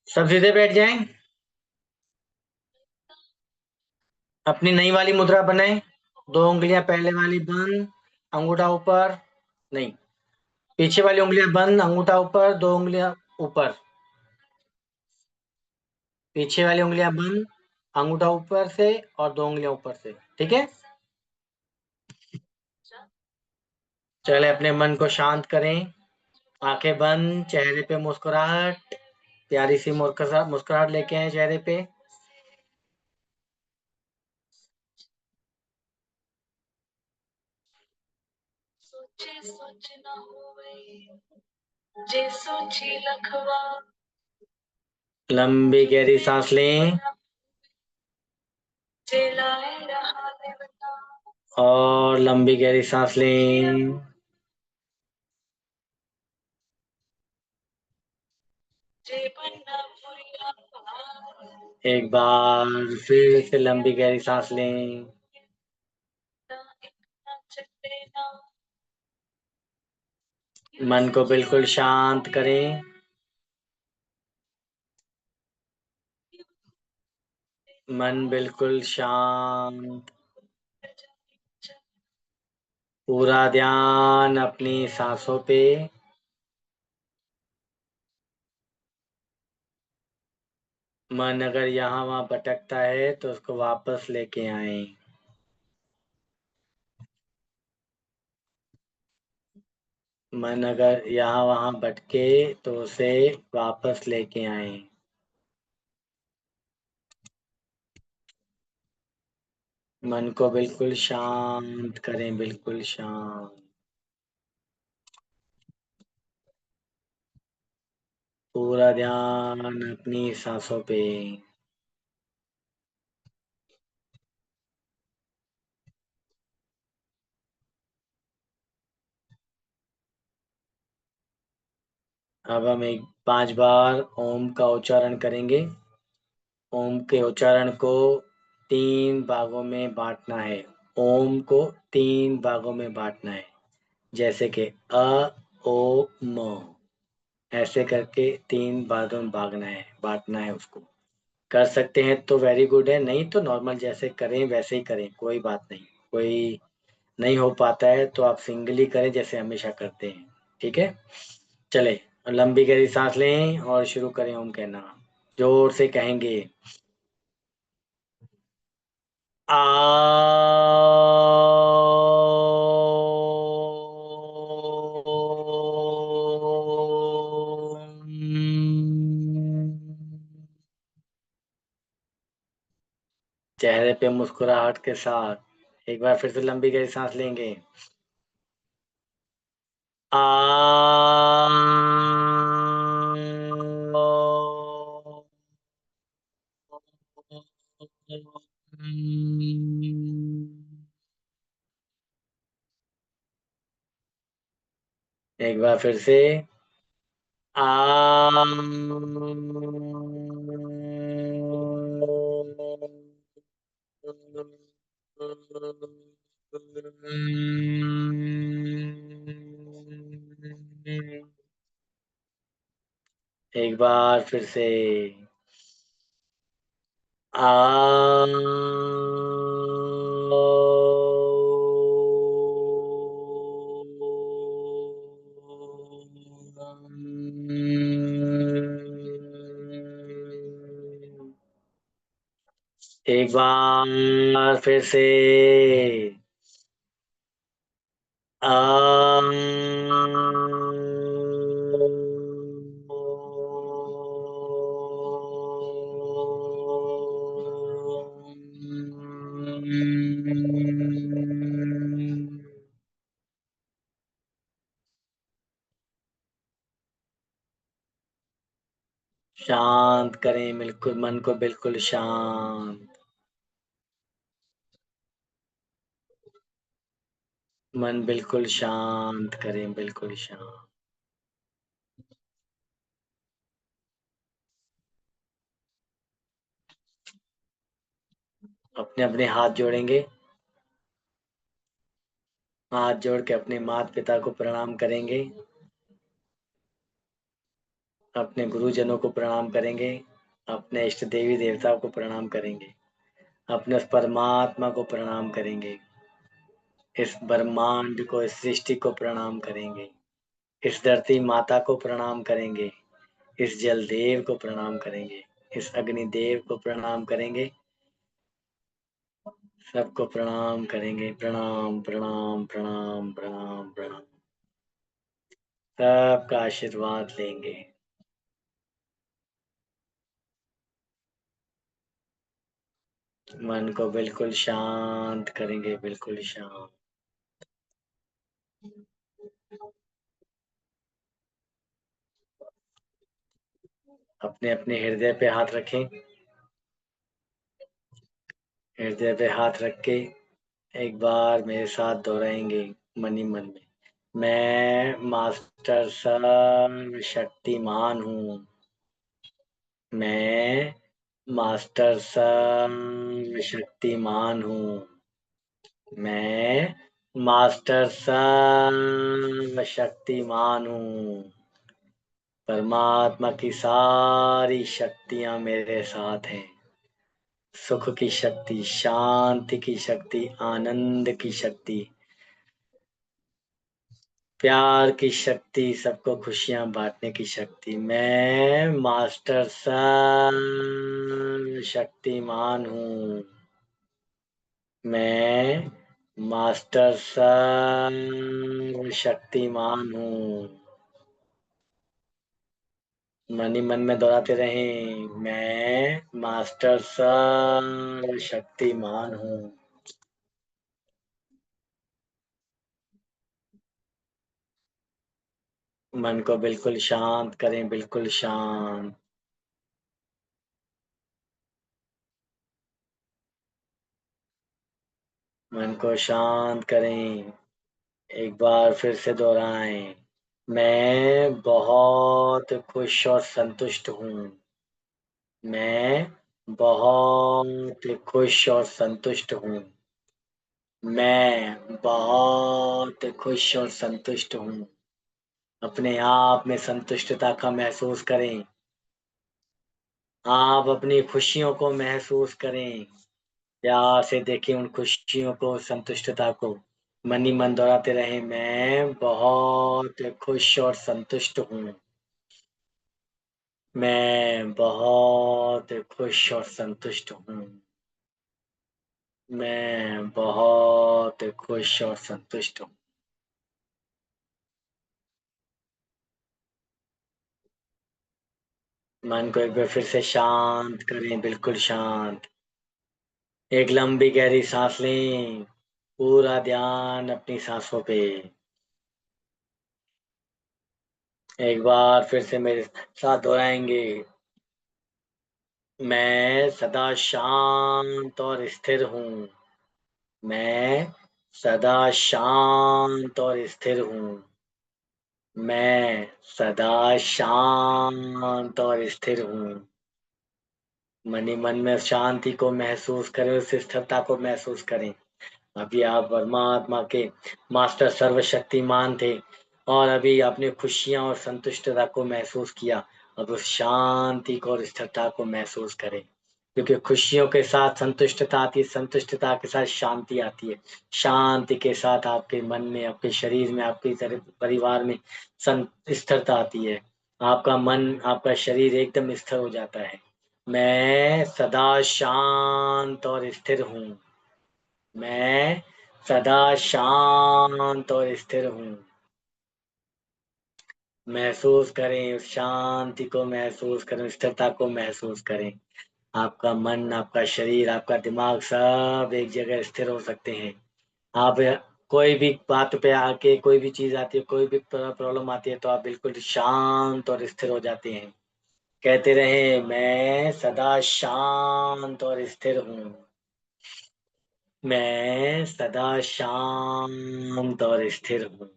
सब सीधे बैठ जाएं। अपनी नई वाली मुद्रा बनाएं। दो उंगलियां पहले वाली बंद, अंगूठा ऊपर। नहीं, पीछे वाली उंगलियां बंद, अंगूठा ऊपर, दो उंगलियां ऊपर। पीछे वाली उंगलियां बंद, अंगूठा ऊपर से और दो उंगलियां ऊपर से। ठीक है। चले अपने मन को शांत करें। आंखें बंद, चेहरे पे मुस्कुराहट। प्यारी सी मुस्कुराहट लेके आए चेहरे पे। लंबी गहरी सांस लें और लंबी गहरी सांस लें। एक बार फिर से लंबी गहरी सांस लें। मन को बिल्कुल शांत करें। मन बिल्कुल शांत। पूरा ध्यान अपनी सांसों पे। मन अगर यहाँ वहाँ भटकता है तो उसको वापस लेके आए। मन अगर यहाँ वहाँ भटके तो उसे वापस लेके आए। मन को बिल्कुल शांत करें, बिल्कुल शांत। पूरा ध्यान अपनी सांसों पे। अब हम एक 5 बार ओम का उच्चारण करेंगे। ओम के उच्चारण को 3 भागों में बांटना है। ओम को 3 भागों में बांटना है। जैसे कि अ, ओ, म। ऐसे करके 3 भागों में भागना है, बांटना है उसको। कर सकते हैं तो वेरी गुड है, नहीं तो नॉर्मल जैसे करें वैसे ही करें, कोई बात नहीं। कोई नहीं हो पाता है तो आप सिंगली करें जैसे हमेशा करते हैं। ठीक है। चले, लंबी गहरी सांस लें और शुरू करें ओम कहना। जोर से कहेंगे। आ। चेहरे पे मुस्कुराहट के साथ एक बार फिर से लंबी गहरी सांस लेंगे। आ। एक बार फिर से। आ। एक बार फिर से। आ। एक बार फिर से। आ। शांत करें बिल्कुल, मन को बिल्कुल शांत। मन बिल्कुल शांत करें, बिल्कुल शांत। अपने अपने हाथ जोड़ेंगे। हाथ जोड़ के अपने माता पिता को प्रणाम करेंगे। अपने गुरुजनों को प्रणाम करेंगे, अपने इष्ट देवी देवताओं को प्रणाम करेंगे, अपने उस परमात्मा को प्रणाम करेंगे, इस ब्रह्मांड को, इस सृष्टि को प्रणाम करेंगे, इस धरती माता को प्रणाम करेंगे, इस जल देव को प्रणाम करेंगे, इस अग्निदेव को प्रणाम करेंगे, सबको प्रणाम करेंगे। प्रणाम प्रणाम प्रणाम प्रणाम प्रणाम। सबका आशीर्वाद लेंगे। मन को बिल्कुल शांत करेंगे, बिल्कुल शांत। अपने अपने हृदय पे हाथ रखें। हृदय पे हाथ रख के एक बार मेरे साथ दोहराएंगे मन ही मन में। मैं मास्टर सर्वशक्तिमान हूँ। मैं मास्टर सर्वशक्तिमान हूँ। मैं मास्टर सर्वशक्तिमान हूँ। परमात्मा की सारी शक्तियाँ मेरे साथ हैं। सुख की शक्ति, शांति की शक्ति, आनंद की शक्ति, प्यार की शक्ति, सबको खुशियां बांटने की शक्ति। मैं मास्टर सर्वशक्तिमान हूँ। मैं मास्टर सर्वशक्तिमान हूँ। मन ही मन में दोहराते रहें, मैं मास्टर सर्वशक्तिमान हूँ। मन को बिल्कुल शांत करें, बिल्कुल शांत। मन को शांत करें। एक बार फिर से दोहराएं, मैं बहुत खुश और संतुष्ट हूँ। मैं बहुत खुश और संतुष्ट हूँ। मैं बहुत खुश और संतुष्ट हूँ। अपने आप में संतुष्टता का महसूस करें। आप अपनी खुशियों को महसूस करें। प्यार से देखें उन खुशियों को, संतुष्टता को। मन ही मन दोहराते रहे, मैं बहुत खुश और संतुष्ट हूँ। मैं बहुत खुश और संतुष्ट हूँ। मैं बहुत खुश और संतुष्ट हूँ। मन को एक बार फिर से शांत करें, बिल्कुल शांत। एक लंबी गहरी सांस लें। पूरा ध्यान अपनी सांसों पे। एक बार फिर से मेरे साथ दोहराएंगे, मैं सदा शांत और स्थिर हूँ। मैं सदा शांत और स्थिर हूँ। मैं सदा शांत और स्थिर हूँ। मन ही मन में शांति को महसूस करें, उस स्थिरता को महसूस करें। अभी आप परमात्मा के मास्टर सर्वशक्तिमान थे, और अभी आपने खुशियां और संतुष्टता को महसूस किया। अब उस शांति को और स्थिरता को महसूस करें, क्योंकि खुशियों के साथ संतुष्टता आती है, संतुष्टता के साथ शांति आती है, शांति के साथ आपके मन में, आपके शरीर में, आपके परिवार में स्थिरता आती है। आपका मन, आपका शरीर एकदम स्थिर हो जाता है। मैं सदा शांत और स्थिर हूँ। मैं सदा शांत और स्थिर हूँ। महसूस करें उस शांति को, महसूस करें उस स्थिरता को, महसूस करें। आपका मन, आपका शरीर, आपका दिमाग सब एक जगह स्थिर हो सकते हैं। आप कोई भी बात पे आके, कोई भी चीज आती है, कोई भी प्रॉब्लम आती है, तो आप बिल्कुल शांत और स्थिर हो जाते हैं। कहते रहे, मैं सदा शांत और स्थिर हूँ। मैं सदा शांत और स्थिर हूँ।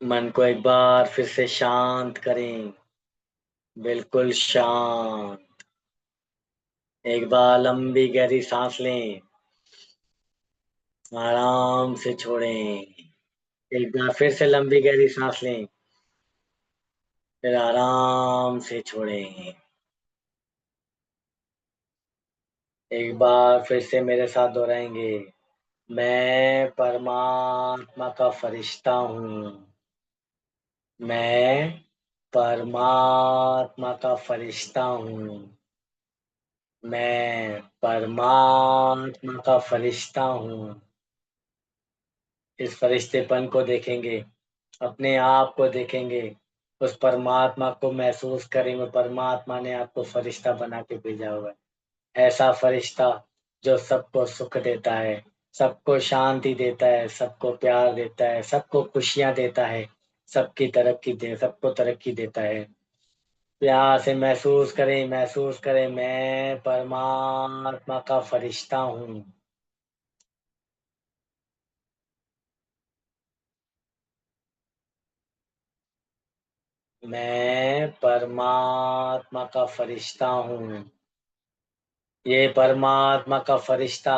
मन को एक बार फिर से शांत करें, बिल्कुल शांत। एक बार लंबी गहरी सांस लें, आराम से छोड़ें। एक बार फिर से लंबी गहरी सांस लें, फिर आराम से छोड़ें। एक बार फिर से मेरे साथ दोहराएंगे। मैं परमात्मा का फरिश्ता हूँ। मैं परमात्मा का फरिश्ता हूँ। मैं परमात्मा का फरिश्ता हूँ। इस फरिश्तेपन को देखेंगे, अपने आप को देखेंगे, उस परमात्मा को महसूस करेंगे। परमात्मा ने आपको फरिश्ता बना के भेजा हुआ है, ऐसा फरिश्ता जो सबको सुख देता है, सबको शांति देता है, सबको प्यार देता है, सबको खुशियां देता है, सबको तरक्की देता है। प्यार से महसूस करें, मैं परमात्मा का फरिश्ता हूँ। मैं परमात्मा का फरिश्ता हूँ। ये परमात्मा का फरिश्ता,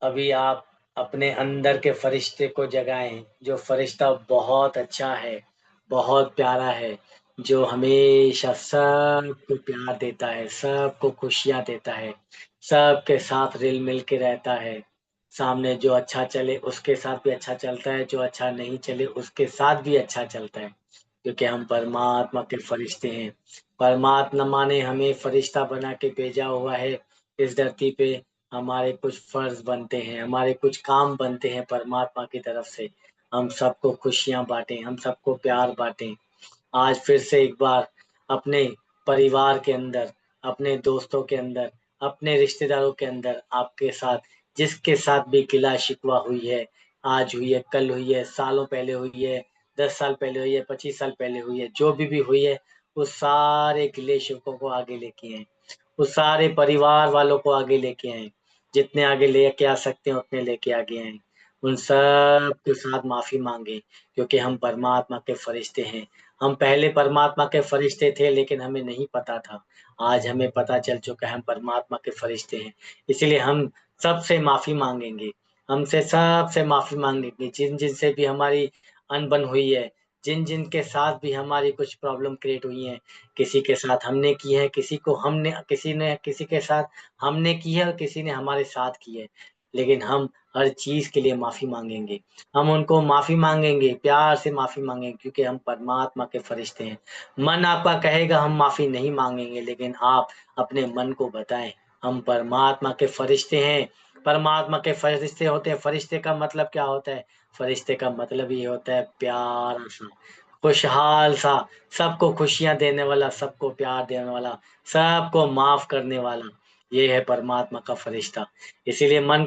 अभी आप अपने अंदर के फरिश्ते को जगाएं। जो फरिश्ता बहुत अच्छा है, बहुत प्यारा है, जो हमेशा सबको प्यार देता है, सबको खुशियां देता है, सबके साथ रिल मिल के रहता है। सामने जो अच्छा चले उसके साथ भी अच्छा चलता है, जो अच्छा नहीं चले उसके साथ भी अच्छा चलता है, क्योंकि हम परमात्मा के फरिश्ते हैं। परमात्मा ने हमें फरिश्ता बना के भेजा हुआ है इस धरती पे। हमारे कुछ फर्ज बनते हैं, हमारे कुछ काम बनते हैं परमात्मा की तरफ से। हम सबको खुशियां बांटें, हम सबको प्यार बांटें। आज फिर से एक बार अपने परिवार के अंदर, अपने दोस्तों के अंदर, अपने रिश्तेदारों के अंदर, आपके साथ जिसके साथ भी गिला शिकवा हुई है, आज हुई है, कल हुई है, सालों पहले हुई है, 10 साल पहले हुई है, 25 साल पहले हुई है, जो भी हुई है, उस सारे गिले शिकवों को आगे लेके आए, उस सारे परिवार वालों को आगे लेके आए। जितने आगे लेके आ सकते हैं उतने लेके आगे आए। उन सब के साथ माफी मांगे, क्योंकि हम परमात्मा के फरिश्ते हैं। हम पहले परमात्मा के फरिश्ते थे लेकिन हमें नहीं पता था। आज हमें पता चल चुका है हम परमात्मा के फरिश्ते हैं। इसलिए हम सबसे माफी मांगेंगे। हमसे सबसे माफी मांगेंगे, जिन जिन से भी हमारी अनबन हुई है, जिन जिन के साथ भी हमारी कुछ प्रॉब्लम क्रिएट हुई है। किसी के साथ हमने की है, किसी ने किसी के साथ हमने की है, और किसी ने हमारे साथ की है। लेकिन हम हर चीज के लिए माफी मांगेंगे। हम उनको माफी मांगेंगे, प्यार से माफी मांगेंगे, क्योंकि हम परमात्मा के फरिश्ते हैं। मन आपका कहेगा हम माफी नहीं मांगेंगे, लेकिन आप अपने मन को बताएं, हम परमात्मा के फरिश्ते हैं। परमात्मा के फरिश्ते होते हैं। फरिश्ते का मतलब क्या होता है? फरिश्ते का मतलब ये होता है प्यार सा, खुशहाल सा, सबको खुशियां देने वाला, सबको प्यार देने वाला, सबको माफ करने वाला। ये है परमात्मा का फरिश्ता। इसीलिए मन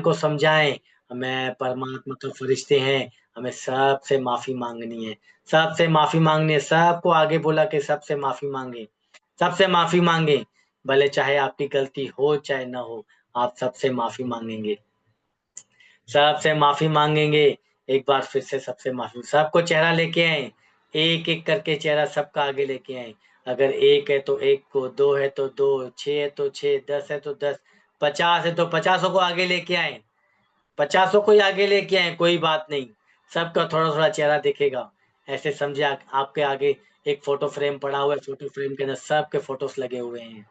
को समझाएं, मैं परमात्मा का फरिश्ते हैं। हमें सबसे माफी मांगनी है, सबसे माफी मांगनी है। सबको आगे बोला कि सबसे माफी मांगे, सबसे माफी मांगे। भले चाहे आपकी गलती हो चाहे ना हो, आप सबसे माफी मांगेंगे, सबसे माफी मांगेंगे। एक बार फिर से सबसे माफी, सबको चेहरा लेके आए, एक एक करके चेहरा सबका आगे लेके आए। अगर एक है तो एक को, दो है तो दो, छह है तो छह, 10 है तो 10, 50 है तो 50 को आगे लेके आए। 50 को ही आगे लेके आए, कोई बात नहीं। सबका थोड़ा थोड़ा चेहरा दिखेगा। ऐसे समझे आपके आगे एक फोटो फ्रेम पड़ा हुआ है, फोटो फ्रेम के अंदर सबके फोटोस लगे हुए हैं।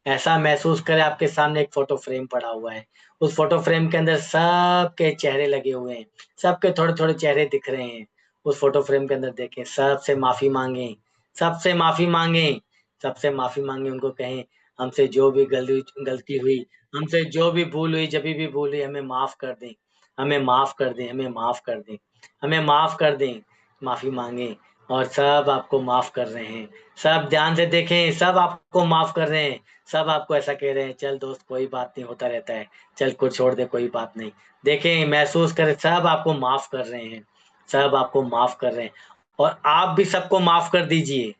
ऐसा महसूस करें आपके सामने एक फोटो फ्रेम पड़ा हुआ है, उस फोटो फ्रेम के अंदर सबके चेहरे लगे हुए हैं, सबके थोड़े थोड़े चेहरे दिख रहे हैं। उस फोटो फ्रेम के अंदर देखें, सबसे माफी मांगे, सबसे माफी मांगे, सबसे माफी मांगे। उनको कहें हमसे जो भी गलती गलती हुई, हमसे जो भी भूल हुई, जब भी भूल हुई, हमें माफ कर दें, हमें माफ कर दें, हमें माफ कर दें, हमें माफ कर दें। माफी मांगे, और सब आपको माफ कर रहे हैं। सब ध्यान से देखें, सब आपको माफ कर रहे हैं। सब आपको ऐसा कह रहे हैं, चल दोस्त कोई बात नहीं, होता रहता है, चल कुछ छोड़ दे, कोई बात नहीं। देखें, महसूस करें, सब आपको माफ कर रहे हैं, सब आपको माफ कर रहे हैं। और आप भी सबको माफ कर दीजिए,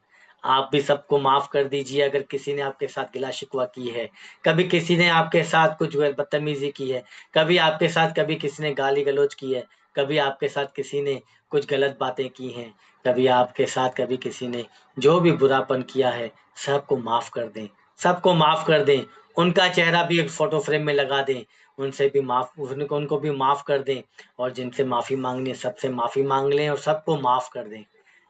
आप भी सबको माफ कर दीजिए। अगर किसी ने आपके साथ गिला शिकवा की है, कभी किसी ने आपके साथ कुछ बदतमीजी की है, कभी आपके साथ कभी किसी ने गाली गलौज की है, कभी आपके साथ किसी ने कुछ गलत बातें की हैं, कभी आपके साथ कभी किसी ने जो भी बुरापन किया है, सबको माफ कर दें, सबको माफ कर दें। उनका चेहरा भी एक फोटो फ्रेम में लगा दें, उनसे भी उनको उनको भी माफ कर दें, और जिनसे माफी मांगनी है सबसे माफी मांग लें और सबको माफ कर दें,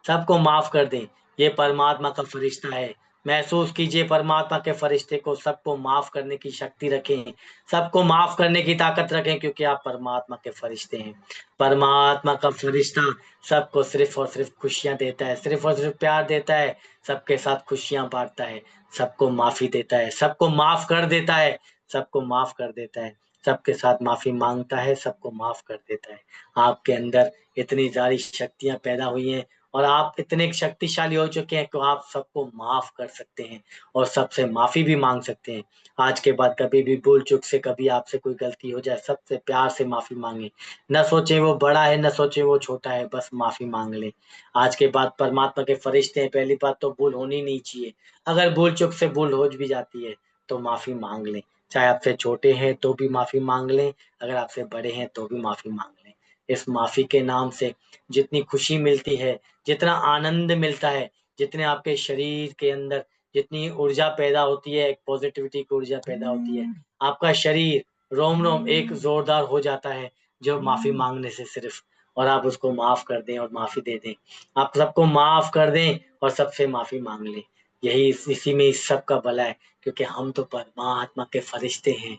सबको माफ कर दें। ये परमात्मा का फरिश्ता है। महसूस कीजिए परमात्मा के फरिश्ते को, सबको माफ करने की शक्ति रखें, सबको माफ करने की ताकत रखें, क्योंकि आप परमात्मा के फरिश्ते हैं। परमात्मा का फरिश्ता सबको सिर्फ और सिर्फ खुशियां देता है, सिर्फ और सिर्फ प्यार देता है, सबके साथ खुशियां बांटता है, सबको माफी देता है, सबको माफ कर देता है, सबको माफ कर देता है, सबके साथ माफी मांगता है, सबको माफ कर देता है। आपके अंदर इतनी सारी शक्तियां पैदा हुई हैं, और आप इतने शक्तिशाली हो चुके हैं कि आप सबको माफ कर सकते हैं और सबसे माफी भी मांग सकते हैं। आज के बाद कभी भी भूल चूक से कभी आपसे कोई गलती हो जाए, सबसे प्यार से माफी मांगे। न सोचे वो बड़ा है, न सोचे वो छोटा है, बस माफी मांग ले। आज के बाद परमात्मा के फरिश्ते हैं, पहली बात तो भूल होनी नहीं चाहिए। अगर भूल चूक से भूल हो भी जाती है तो माफी मांग लें। चाहे आपसे छोटे हैं तो भी माफी मांग लें, अगर आपसे बड़े हैं तो भी माफी मांग लें। इस माफी के नाम से जितनी खुशी मिलती है, जितना आनंद मिलता है, जितने आपके शरीर के अंदर जितनी ऊर्जा पैदा होती है, एक पॉजिटिविटी की ऊर्जा पैदा होती है, आपका शरीर रोम रोम एक जोरदार हो जाता है, जो माफी मांगने से सिर्फ। और आप उसको माफ कर दें और माफी दे दें, आप सबको माफ कर दें और सबसे माफी मांग लें। यही इसी में इस सब का भला है, क्योंकि हम तो परमात्मा के फरिश्ते हैं,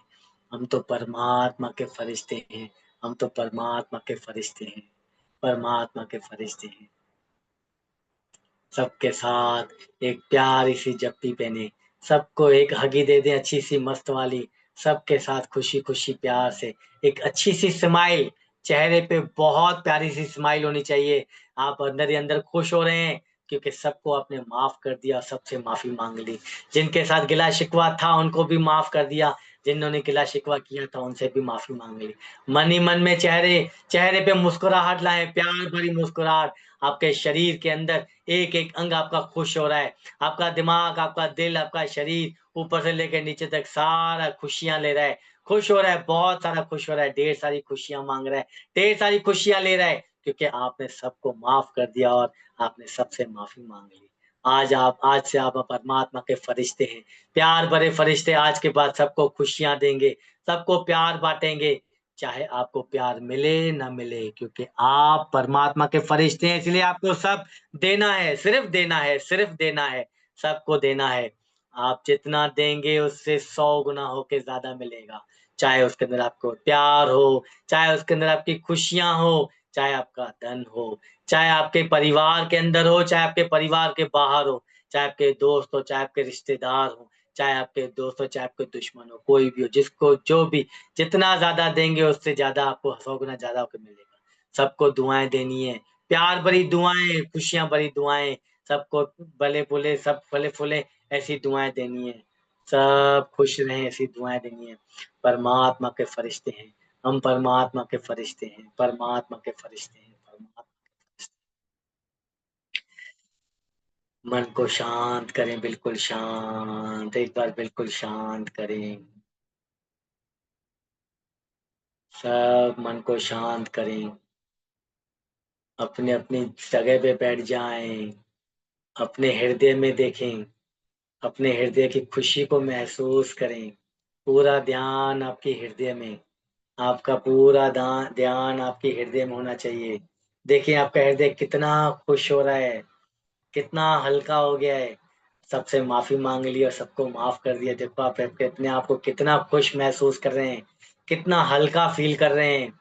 हम तो परमात्मा के फरिश्ते हैं, हम तो परमात्मा के फरिश्ते हैं, परमात्मा के फरिश्ते हैं। सबके साथ एक प्यारी सी जप्पी पहने, सबको एक हगी दे दें अच्छी सी मस्त वाली, सबके साथ खुशी खुशी प्यार से एक अच्छी सी स्माइल, चेहरे पे बहुत प्यारी सी स्माइल होनी चाहिए। आप अंदर ही अंदर खुश हो रहे हैं, क्योंकि सबको आपने माफ कर दिया, सबसे माफी मांग ली। जिनके साथ गिला शिकवा था उनको भी माफ कर दिया, जिन्होंने गिला शिकवा किया था उनसे भी माफी मांग ली। मन ही मन में चेहरे चेहरे पे मुस्कुराहट लाए, प्यार भरी मुस्कुराहट। आपके शरीर के अंदर एक एक अंग आपका खुश हो रहा है, आपका दिमाग, आपका दिल, आपका शरीर ऊपर से लेकर नीचे तक सारा खुशियां ले रहा है, खुश हो रहा है, बहुत सारा खुश हो रहा है, ढेर सारी खुशियां मांग रहा है, ढेर सारी खुशियां ले रहा है, क्योंकि आपने सबको माफ कर दिया और आपने सबसे माफी मांग ली। आज से आप परमात्मा के फरिश्ते हैं, प्यार भरे फरिश्ते। आज के बाद सबको खुशियां देंगे, सबको प्यार बांटेंगे, चाहे आपको प्यार मिले ना मिले, क्योंकि आप परमात्मा के फरिश्ते हैं, इसलिए आपको सब देना है, सिर्फ देना है, सिर्फ देना है, सबको देना है। आप जितना देंगे उससे 100 गुना होके ज़्यादा मिलेगा। चाहे उसके अंदर आपको प्यार हो, चाहे उसके अंदर आपकी खुशियाँ हो, चाहे आपका धन हो, चाहे आपके परिवार के अंदर हो, चाहे आपके परिवार के बाहर हो, चाहे आपके दोस्त हो, चाहे आपके रिश्तेदार हो, चाहे आपके दोस्त हो, चाहे आपके दुश्मन हो, कोई भी हो, जिसको जो भी जितना ज़्यादा देंगे उससे ज़्यादा आपको 100 गुना ज़्यादा होके मिलेगा। सबको दुआएँ देनी है, प्यार भरी दुआएँ, खुशियाँ भरी दुआएँ, सबको भले-भुले सब फले-फूले ऐसी दुआएँ देनी है। सब खुश रहें ऐसी दुआएँ देनी है। परमात्मा के फरिश्ते हैं, हम परमात्मा के फरिश्ते हैं, परमात्मा के फरिश्ते हैं, परमात्मा के फरिश्ते। मन को शांत करें, बिल्कुल शांत, एक बार बिल्कुल शांत करें। सब मन को शांत करें, अपनी-अपनी जगह पे बैठ जाएँ, अपने हृदय में देखें, अपने हृदय की खुशी को महसूस करें। पूरा ध्यान आपके हृदय में, आपका पूरा ध्यान आपके हृदय में होना चाहिए। देखिए आपका हृदय कितना खुश हो रहा है, कितना हल्का हो गया है। सबसे माफ़ी माँग ली और सबको माफ़ कर दिया। देखो आप अपने आप को कितना खुश महसूस कर रहे हैं, कितना हल्का फ़ील कर रहे हैं।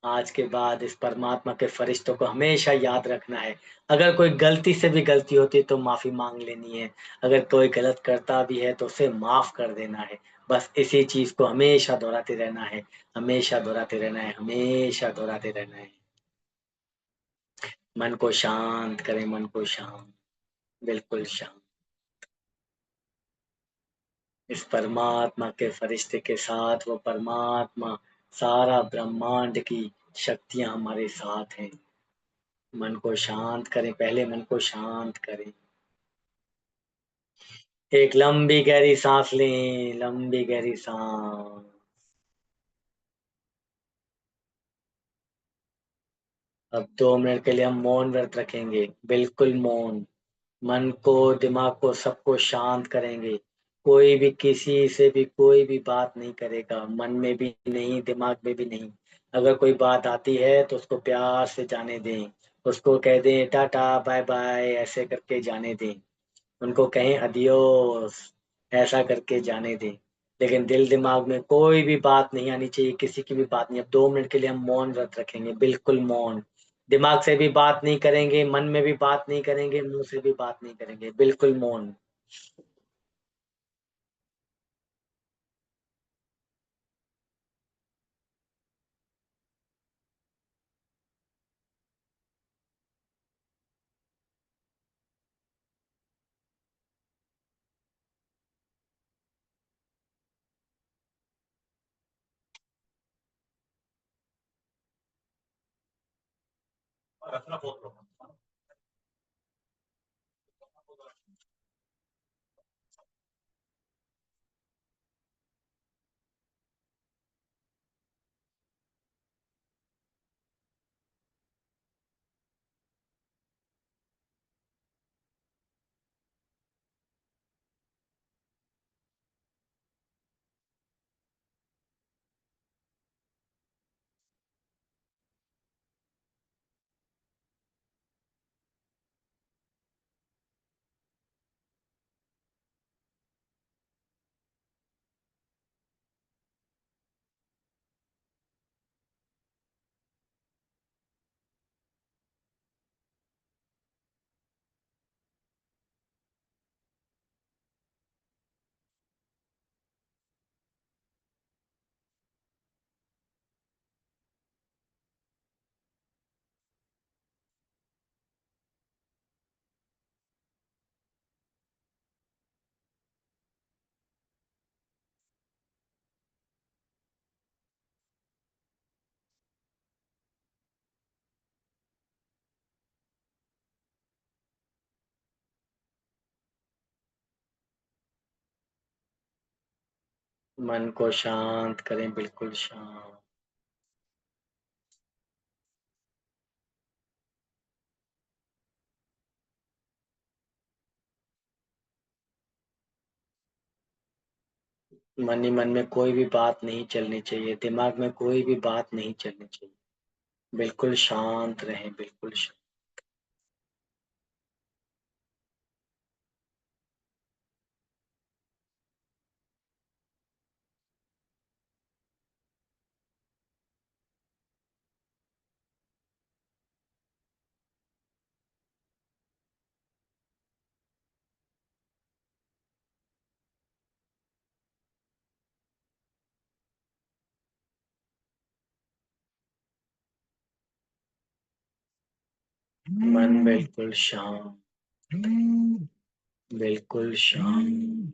आज के बाद इस परमात्मा के फरिश्तों को हमेशा याद रखना है। अगर कोई गलती से भी गलती होती है तो माफ़ी माँग लेनी है। अगर कोई गलत करता भी है तो उसे माफ़ कर देना है। बस इसी चीज़ को हमेशा दोहराते रहना है, हमेशा दोहराते रहना है, हमेशा दोहराते रहना है। मन को शांत करें, मन को शांत, बिल्कुल शांत। इस परमात्मा के फरिश्ते के साथ वो परमात्मा, सारा ब्रह्मांड की शक्तियाँ हमारे साथ हैं। मन को शांत करें, पहले मन को शांत करें। एक लंबी गहरी साँस लें, लंबी गहरी साँस। अब 2 मिनट के लिए हम मौन व्रत रखेंगे, बिल्कुल मौन। मन को, दिमाग को, सबको शांत करेंगे। कोई भी किसी से भी कोई भी बात नहीं करेगा, मन में भी नहीं, दिमाग में भी नहीं। अगर कोई बात आती है तो उसको प्यार से जाने दें, उसको कह दें टाटा बाय बाय, ऐसे करके जाने दें। उनको कहें अदियोस, ऐसा करके जाने दें। लेकिन दिल दिमाग में कोई भी बात नहीं आनी चाहिए, किसी की भी बात नहीं। अब 2 मिनट के लिए हम मौन व्रत रखेंगे, बिल्कुल मौन। दिमाग से भी बात नहीं करेंगे, मन में भी बात नहीं करेंगे, मुंह से भी बात नहीं करेंगे, बिल्कुल मौन। मन को शांत करें, बिल्कुल शांत। मन ही मन में कोई भी बात नहीं चलनी चाहिए, दिमाग में कोई भी बात नहीं चलनी चाहिए। बिल्कुल शांत रहें, बिल्कुल शांत। मन बिल्कुल शांत, बिल्कुल शांत।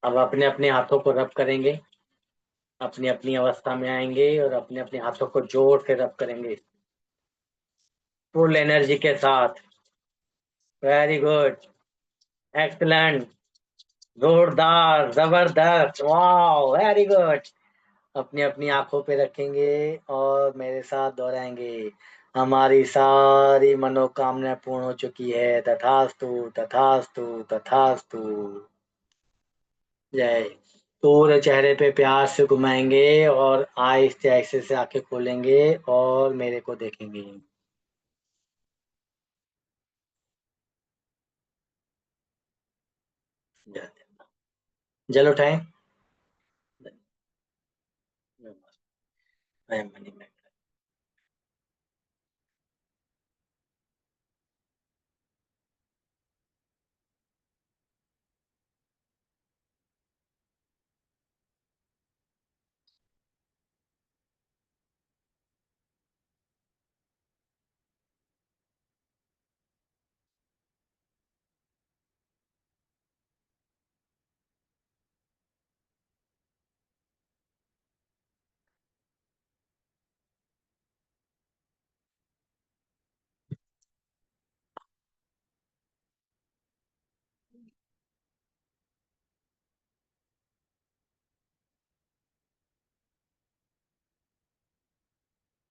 अब अपने अपने हाथों को रब करेंगे, अपनी अपनी अवस्था में आएंगे और अपने अपने हाथों को जोर से रब करेंगे, फुल एनर्जी के साथ। वेरी गुड, एक्सलेंट, जोरदार, जबरदस्त, वाह, वेरी गुड। अपनी अपनी आंखों पे रखेंगे और मेरे साथ दोहराएंगे। हमारी सारी मनोकामना पूर्ण हो चुकी है, तथास्तु, तथास्तु, तथास्तु। जय। पूरे चेहरे पे प्यार से घुमाएंगे और आहिस्ते आहिस्ते से आंखें खोलेंगे और मेरे को देखेंगे। जय। जल उठाएं। I am money